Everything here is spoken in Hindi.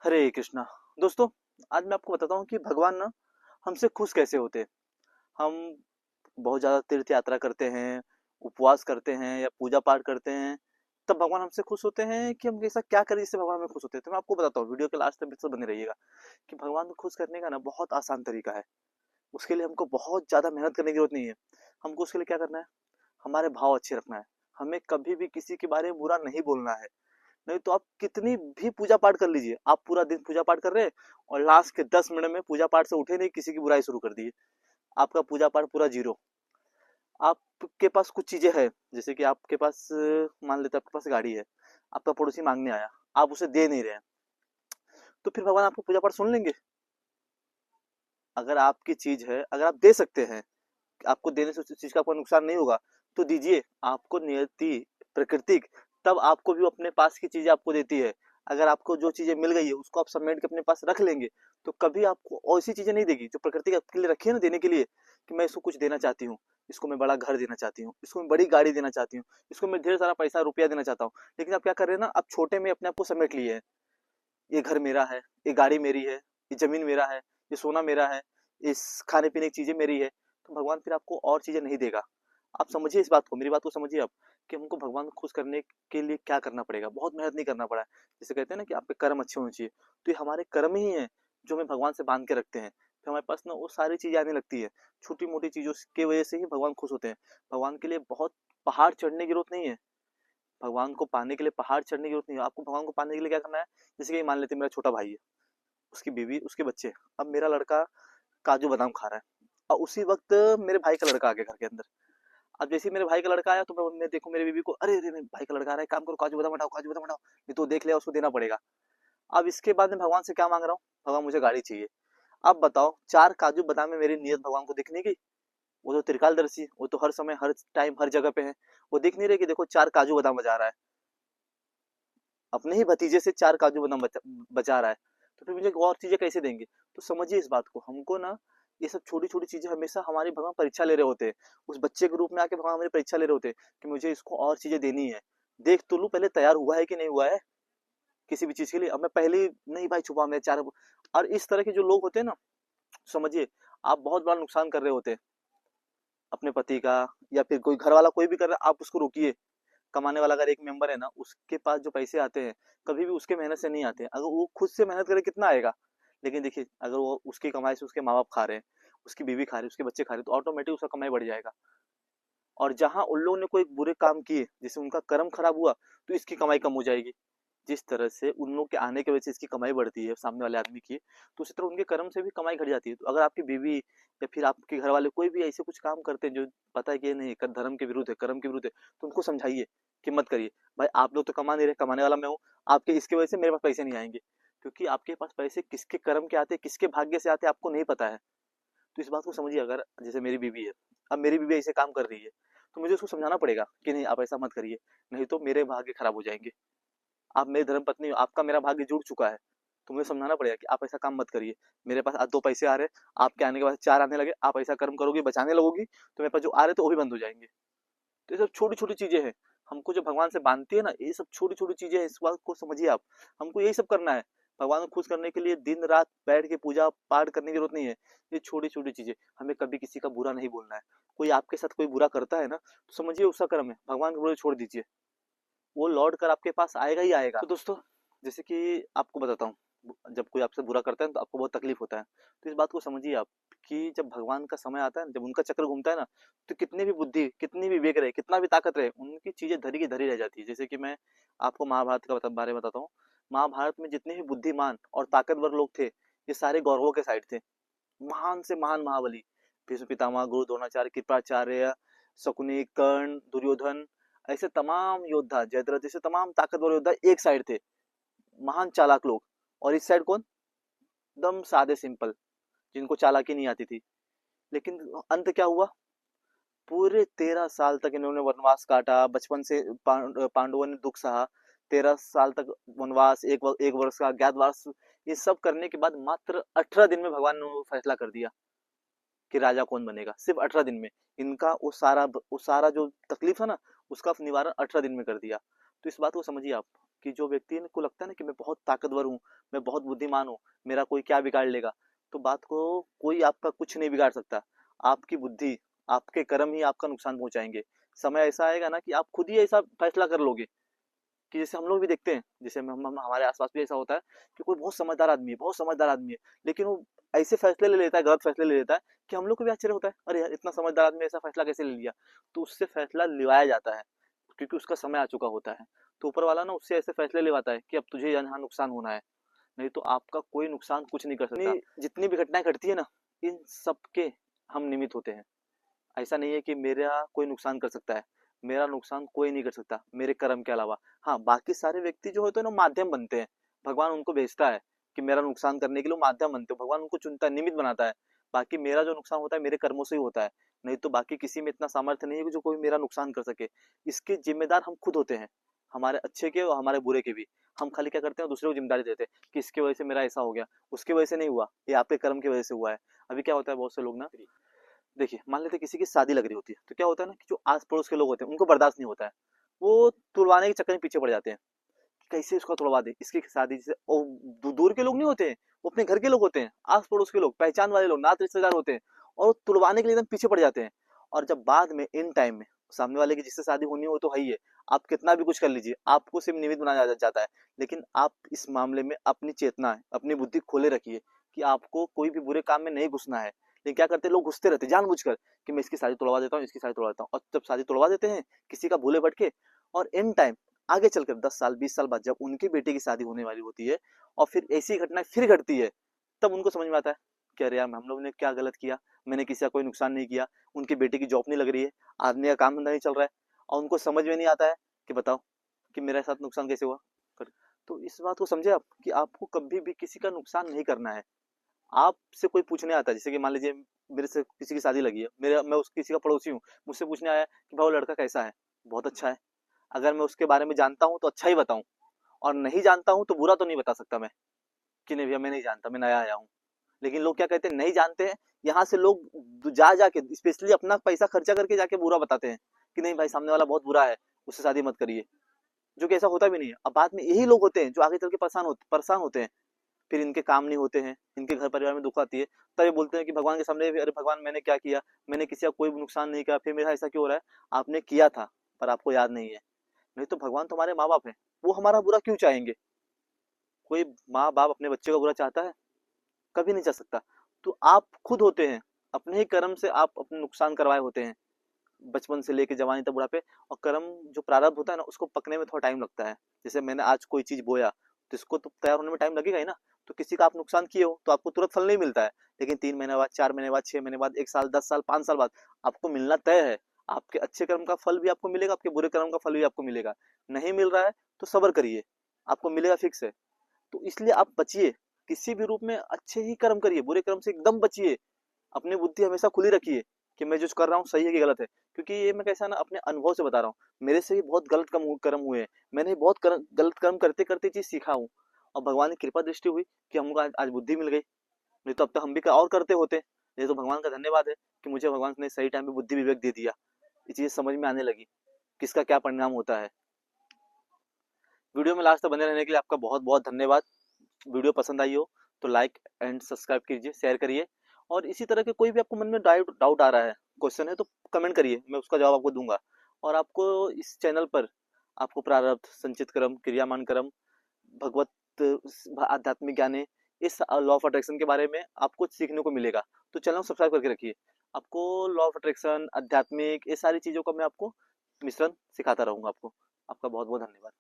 हरे कृष्णा। दोस्तों, आज मैं आपको बताता हूँ कि भगवान ना हमसे खुश कैसे होते हैं। हम बहुत ज़्यादा तीर्थ यात्रा करते हैं, उपवास करते हैं या पूजा पाठ करते हैं, तब भगवान हमसे खुश होते हैं कि हम ऐसा क्या करें जिससे भगवान हमें खुश होते हैं। तो मैं आपको बताता हूँ, वीडियो के लास्ट तक मेरे साथ बने रहिएगा कि भगवान को खुश करने का ना बहुत आसान तरीका है। उसके लिए हमको बहुत ज़्यादा मेहनत करने की ज़रूरत नहीं है। हमको उसके लिए क्या करना है, हमारे भाव अच्छे रखना है। हमें कभी भी किसी के बारे में बुरा नहीं बोलना है। नहीं तो आप कितनी भी पूजा पाठ कर लीजिए, आप पूरा दिन पूजा पाठ कर रहे हैं और लास्ट के 10 मिनट में पूजा पाठ से उठे नहीं, किसी की बुराई शुरू कर दी है, आपका पूजा पाठ पूरा जीरो। आपके पास कुछ चीजें हैं, जैसे कि आपके पास मान लेते हैं आपके पास गाड़ी है, आपका पड़ोसी मांगने आया, आप उसे दे नहीं रहे हैं, तो फिर भगवान आपकी पूजा पाठ सुन लेंगे? अगर आपकी चीज है, अगर आप दे सकते हैं, आपको देने से उस चीज का कोई नुकसान नहीं होगा, तो दीजिए। आपको नियति, प्रकृति तब आपको भी अपने पास की चीजें आपको देती है। अगर आपको जो चीजें मिल गई है उसको आप समेट के अपने पास रख लेंगे, तो कभी आपको ऐसी चीजें नहीं देगी जो प्रकृति आपके लिए रखी है ना देने के लिए, कि मैं इसको कुछ देना चाहती हूँ, इसको मैं बड़ा घर देना चाहती हूँ, इसको मैं बड़ी गाड़ी देना चाहती हूँ, इसको मैं ढेर सारा पैसा रुपया देना चाहता हूँ। लेकिन आप क्या कर रहे हैं ना, आप छोटे में अपने आप को समेट लिए हैं। ये घर मेरा है, ये गाड़ी मेरी है, ये जमीन मेरा है, ये सोना मेरा है, इस खाने पीने की चीजें मेरी है। तो भगवान फिर आपको और चीजें नहीं देगा। आप समझिए इस बात को, मेरी बात को समझिए आप, कि हमको भगवान को खुश करने के लिए क्या करना पड़ेगा। बहुत मेहनत नहीं करना पड़ा है। जैसे कहते हैं ना कि आपके कर्म अच्छे होने चाहिए, तो ये हमारे कर्म ही हैं जो हमें भगवान से बांध के रखते हैं। फिर हमारे पास ना वो सारी चीजें आने लगती है। छोटी मोटी चीजों की वजह से ही भगवान खुश होते हैं। भगवान के लिए बहुत पहाड़ चढ़ने की जरूरत नहीं है। भगवान को पाने के लिए पहाड़ चढ़ने की जरूरत नहीं है। आपको भगवान को पाने के लिए क्या करना है, जैसे कि मान लेते हैं मेरा छोटा भाई है, उसकी बीवी, उसके बच्चे। अब मेरा लड़का काजू बादाम खा रहा है, और उसी वक्त मेरे भाई का लड़का आ गया घर के अंदर। अब जैसे ही मेरे भाई का लड़का आया, तो मैं देखूं मेरी बीवी को, अरे अरे मेरे भाई का लड़का आ रहा है, काम करो, काजू बादाम हटाओ, काजू बादाम हटाओ, नहीं तो देख लिया उसको देना पड़ेगा। अब इसके बाद में भगवान से क्या मांग रहा हूँ, भगवान मुझे गाड़ी चाहिए। अब बताओ, 4 काजू बादाम में मेरी नियत भगवान को दिख नहीं गई? वो तो त्रिकालदर्शी, वो तो हर समय हर टाइम हर जगह पे है। वो दिख नहीं रही कि देखो 4 काजू बादाम बजा रहा है, अपने ही भतीजे से 4 काजू बादाम बचा रहा है। तो फिर मुझे और चीजें कैसे देंगे? तो समझिए इस बात को, हमको ना ये सब छोटी छोटी चीजें हमेशा हमारी भगवान परीक्षा ले रहे होते हैं। उस बच्चे के रूप में आके भगवान हमारी परीक्षा ले रहे होते हैं कि मुझे इसको और चीजें देनी है। देख तो लू पहले, तैयार हुआ है कि नहीं हुआ है किसी भी चीज के लिए। अब मैं पहले ही, नहीं भाई छुपा, मैं चार। और इस तरह के जो लोग होते हैं ना, समझिए आप बहुत बड़ा नुकसान कर रहे होते हैं अपने पति का, या फिर कोई घर वाला कोई भी कर रहा है, आप उसको रोकिए। कमाने वाला अगर एक मेंबर है ना, उसके पास जो पैसे आते हैं कभी भी उसके मेहनत से नहीं आते। अगर वो खुद से मेहनत करे कितना आएगा? लेकिन देखिए, अगर वो उसकी कमाई से उसके माँ बाप खा रहे हैं, उसकी बीवी खा रही है, उसके बच्चे खा रहे हैं, तो ऑटोमेटिक उसका कमाई बढ़ जाएगा। और जहां उन लोगों ने कोई बुरे काम किए, जिससे उनका कर्म खराब हुआ, तो इसकी कमाई कम हो जाएगी। जिस तरह से उन लोग के आने की वजह से इसकी कमाई बढ़ती है सामने वाले आदमी की, तो उसी तरह उनके कर्म से भी कमाई घट जाती है। तो अगर आपकी बीवी या फिर आपके घर वाले कोई भी ऐसे कुछ काम करते हैं जो पता है कि ये नहीं धर्म के विरुद्ध है, कर्म के विरुद्ध है, तो उनको समझाइए कि मत करिए। भाई आप लोग तो कमा नहीं रहे, कमाने वाला मैं हूँ, आपके इसके वजह से मेरे पास पैसे नहीं आएंगे। क्योंकि आपके पास पैसे किसके कर्म के आते हैं, किसके भाग्य से आते हैं, आपको नहीं पता है। तो इस बात को समझिए। अगर जैसे मेरी बीवी है, अब मेरी बीवी ऐसे काम कर रही है, तो मुझे उसको समझाना पड़ेगा कि नहीं आप ऐसा मत करिए, नहीं तो मेरे भाग्य खराब हो जाएंगे। आप मेरी धर्म पत्नी हो, आपका मेरा भाग्य जुड़ चुका है, तो मुझे समझाना पड़ेगा कि आप ऐसा काम मत करिए। मेरे पास आज 2 पैसे आ रहे हैं, आपके आने के बाद 4 आने लगे, आप ऐसा कर्म करोगी, बचाने लगोगी, तो मेरे पास जो आ रहे थे वो भी बंद हो जाएंगे। तो ये सब छोटी छोटी चीजें हैं, हमको जो भगवान से बांधती है ना, ये सब छोटी छोटी चीजें हैं। इस बात को समझिए आप। हमको यही सब करना है। भगवान को खुश करने के लिए दिन रात बैठ के पूजा पाठ करने की जरूरत नहीं है। ये छोटी छोटी चीजें, हमें कभी किसी का बुरा नहीं बोलना है। कोई आपके साथ कोई बुरा करता है ना, तो समझिए उसका कर्म है, भगवान के बुरे छोड़ दीजिए, वो लौट कर आपके पास आएगा ही आएगा। तो दोस्तों, जैसे कि आपको बताता हूँ, जब कोई आपसे बुरा करता है तो आपको बहुत तकलीफ होता है। तो इस बात को समझिए आप, कि जब भगवान का समय आता है, जब उनका चक्र घूमता है ना, तो कितनी भी बुद्धि, कितनी भी विवेक रहे, कितना भी ताकत रहे, उनकी चीजें धरी की धरी रह जाती है। जैसे कि मैं आपको महाभारत का बारे में बताता हूँ। महाभारत में जितने भी बुद्धिमान और ताकतवर लोग थे, ये सारे कौरवों के साइड थे। महान से महान महाबली, भीष्म पितामह, गुरु द्रोणाचार्य, कृपाचार्य, शकुनी, कर्ण, दुर्योधन, ऐसे तमाम योद्धा, जयद्रथ, जैसे तमाम ताकतवर योद्धा एक साइड थे, महान चालाक लोग। और इस साइड कौन? एकदम सादे सिंपल, जिनको चालाकी नहीं आती थी। लेकिन अंत क्या हुआ? पूरे 13 साल तक इन्होंने वनवास काटा, बचपन से पांडवों ने दुख सहा। 13 साल तक वनवास, एक वर्ष का अज्ञातवास, ये सब करने के बाद मात्र 18 दिन में भगवान ने फैसला कर दिया कि राजा कौन बनेगा। सिर्फ 18 दिन में इनका वो सारा जो तकलीफ था ना, उसका निवारण 18 दिन में कर दिया। तो इस बात को समझिए आप कि जो व्यक्ति को लगता है ना कि मैं बहुत ताकतवर हूँ, मैं बहुत बुद्धिमान हूँ, मेरा कोई क्या बिगाड़ लेगा, तो बात को कोई आपका कुछ नहीं बिगाड़ सकता। आपकी बुद्धि, आपके कर्म ही आपका नुकसान पहुंचाएंगे। समय ऐसा आएगा ना कि आप खुद ही ऐसा फैसला कर लोगे कि जैसे हम लोग भी देखते हैं, जैसे हम हमारे आसपास भी ऐसा होता है कि कोई बहुत समझदार आदमी है, बहुत समझदार आदमी है, लेकिन वो ऐसे फैसले ले लेता है, गलत फैसले ले लेता है कि हम लोग को भी आश्चर्य होता है, अरे यार इतना समझदार आदमी ऐसा फैसला कैसे ले लिया। तो उससे फैसला लिवाया जाता है क्योंकि उसका समय आ चुका होता है। तो ऊपर वाला ना उससे ऐसे फैसले लिवाता है कि अब तुझे यहाँ नुकसान होना है, नहीं तो आपका कोई नुकसान कुछ नहीं कर सकता। जितनी भी घटनाएं घटती है ना, इन सबके हम निमित्त होते हैं। ऐसा नहीं है कि मेरा कोई नुकसान कर सकता है, मेरा नुकसान कोई नहीं कर सकता मेरे कर्म के अलावा। हाँ, बाकी सारे व्यक्ति जो होते हैं ना माध्यम बनते हैं, भगवान उनको भेजता है कि मेरा नुकसान करने के लिए माध्यम बनते हो, भगवान उनको चुनता है, निमित्त बनाता है। बाकी मेरा जो नुकसान होता है मेरे कर्मों से ही होता है, नहीं तो बाकी किसी में इतना सामर्थ्य नहीं है कि जो कोई मेरा नुकसान कर सके। इसके जिम्मेदार हम खुद होते हैं, हमारे अच्छे के और हमारे बुरे के भी। हम खाली क्या करते हैं, दूसरे को जिम्मेदारी देते हैं कि इसकी वजह से मेरा ऐसा हो गया, उसकी वजह से नहीं हुआ, ये आपके कर्म की वजह से हुआ है। अभी क्या होता है, बहुत से लोग ना, देखिए मान लेते किसी की शादी लग रही होती है, तो क्या होता है ना कि जो आस पड़ोस के लोग होते हैं उनको बर्दाश्त नहीं होता है, वो तुड़वाने के चक्कर में पीछे पड़ जाते हैं कि कैसे इसको तुड़वा दे, इसकी शादी से। और दूर के लोग नहीं होते हैं, वो अपने घर के लोग होते हैं, आस पड़ोस के लोग, पहचान वाले लोग, नाते रिश्तेदार होते हैं, और वो तुड़वाने के लिए एकदम पीछे पड़ जाते हैं। और जब बाद में इन टाइम में सामने वाले की जिससे शादी होनी हो तो है ही है, आप कितना भी कुछ कर लीजिए, आपको सिर्फ निमित्त बनाया जाता है। लेकिन आप इस मामले में अपनी चेतना है, अपनी बुद्धि खोले रखिए कि आपको कोई भी बुरे काम में नहीं घुसना है। लेकिन क्या करते हैं लोग, घुसते रहते हैं जानबूझकर कि मैं इसकी शादी तोड़वा देता हूँ, इसकी शादी तोड़वा देता हूँ, और जब शादी तोड़वा देते हैं किसी का भूले भटके, और इन टाइम आगे चलकर 10 साल 20 साल बाद जब उनकी बेटी की शादी होने वाली होती है और फिर ऐसी घटना फिर घटती है, तब उनको समझ में आता है कि अरे यार हम लोग ने क्या गलत किया, मैंने किसी का कोई नुकसान नहीं किया, उनकी बेटी की जॉब नहीं लग रही है, आदमी का काम धंधा नहीं चल रहा है, और उनको समझ में नहीं आता है कि बताओ कि मेरे साथ नुकसान कैसे हुआ। तो इस बात को समझे आप कि आपको कभी भी किसी का नुकसान नहीं करना है। आपसे कोई पूछने आता है, जैसे कि मान लीजिए मेरे से किसी की शादी लगी है, मेरा मैं उस किसी का पड़ोसी हूँ, मुझसे पूछने आया कि भाई वो लड़का कैसा है, बहुत अच्छा है। अगर मैं उसके बारे में जानता हूँ तो अच्छा ही बताऊं, और नहीं जानता हूँ तो बुरा तो नहीं बता सकता मैं कि नहीं भैया मैं नहीं जानता, मैं नया आया हूँ। लेकिन लोग क्या कहते हैं, नहीं जानते हैं, यहाँ से लोग जा जाके स्पेशली अपना पैसा खर्चा करके जाके बुरा बताते हैं कि नहीं भाई सामने वाला बहुत बुरा है, उससे शादी मत करिए, जो कि ऐसा होता भी नहीं है। अब बाद में यही लोग होते हैं जो आगे चल के परेशान होते हैं, फिर इनके काम नहीं होते हैं, इनके घर परिवार में दुख आती है, तब ये बोलते हैं कि भगवान के सामने भी, अरे भगवान मैंने क्या किया, मैंने किसी का कोई नुकसान नहीं किया, फिर मेरा ऐसा क्यों हो रहा है। आपने किया था पर आपको याद नहीं है। नहीं तो भगवान तो हमारे माँ बाप है, वो हमारा बुरा क्यों चाहेंगे। कोई माँ बाप अपने बच्चे का बुरा चाहता है, कभी नहीं चाह सकता। तो आप खुद होते हैं, अपने ही कर्म से आप अपने नुकसान करवाए होते हैं, बचपन से लेके जवानी तक बुढ़ापे। और कर्म जो प्रारब्ध होता है ना, उसको पकने में थोड़ा टाइम लगता है। जैसे मैंने आज कोई चीज बोया तो इसको तो तैयार होने में टाइम लगेगा ही ना। तो किसी का आप नुकसान किए हो तो आपको तुरंत फल नहीं मिलता है, लेकिन 3 महीने बाद, 4 महीने बाद, 6 महीने बाद, 1 साल, 10 साल, 5 साल बाद आपको मिलना तय है। आपके अच्छे कर्म का फल भी आपको मिलेगा, आपके बुरे कर्म का फल भी आपको मिलेगा। नहीं मिल रहा है तो सब्र करिए, आपको मिलेगा फिक्स है। तो इसलिए आप बचिए, किसी भी रूप में अच्छे ही कर्म करिए, बुरे कर्म से एकदम बचिए। अपनी बुद्धि हमेशा खुली रखिए कि मैं जो कर रहा हूँ सही है कि गलत है। क्योंकि ये मैं कैसा ना अपने अनुभव से बता रहा हूँ, मेरे से भी बहुत गलत कर्म हुए हैं, मैंने बहुत गलत कर्म करते करते चीज सीखा हूँ। और भगवान की कृपा दृष्टि हुई कि हमको आज बुद्धि मिल गई, नहीं तो अब तक हम भी और करते होते। ये तो भगवान का धन्यवाद है कि मुझे भगवान ने सही टाइम पे बुद्धि विवेक दे दिया, ये चीज समझ में आने लगी किसका क्या परिणाम होता है। वीडियो में लास्ट तक बने रहने के लिए आपका बहुत बहुत धन्यवाद। वीडियो पसंद आई हो तो लाइक एंड सब्सक्राइब कीजिए, शेयर करिए। और इसी तरह के कोई भी आपको मन में डाउट आ रहा है, क्वेश्चन है, तो कमेंट करिए, मैं उसका जवाब आपको दूंगा। और आपको इस चैनल पर आपको प्रारब्ध, संचित कर्म, क्रियामान कर्म, भगवत आध्यात्मिक ज्ञाने, इस लॉ ऑफ अट्रैक्शन के बारे में आपको सीखने को मिलेगा। तो चैनल सब्सक्राइब करके रखिए, आपको लॉ ऑफ अट्रैक्शन, आध्यात्मिक, ये सारी चीज़ों का मैं आपको मिश्रण सिखाता रहूँगा आपको। आपका बहुत बहुत धन्यवाद।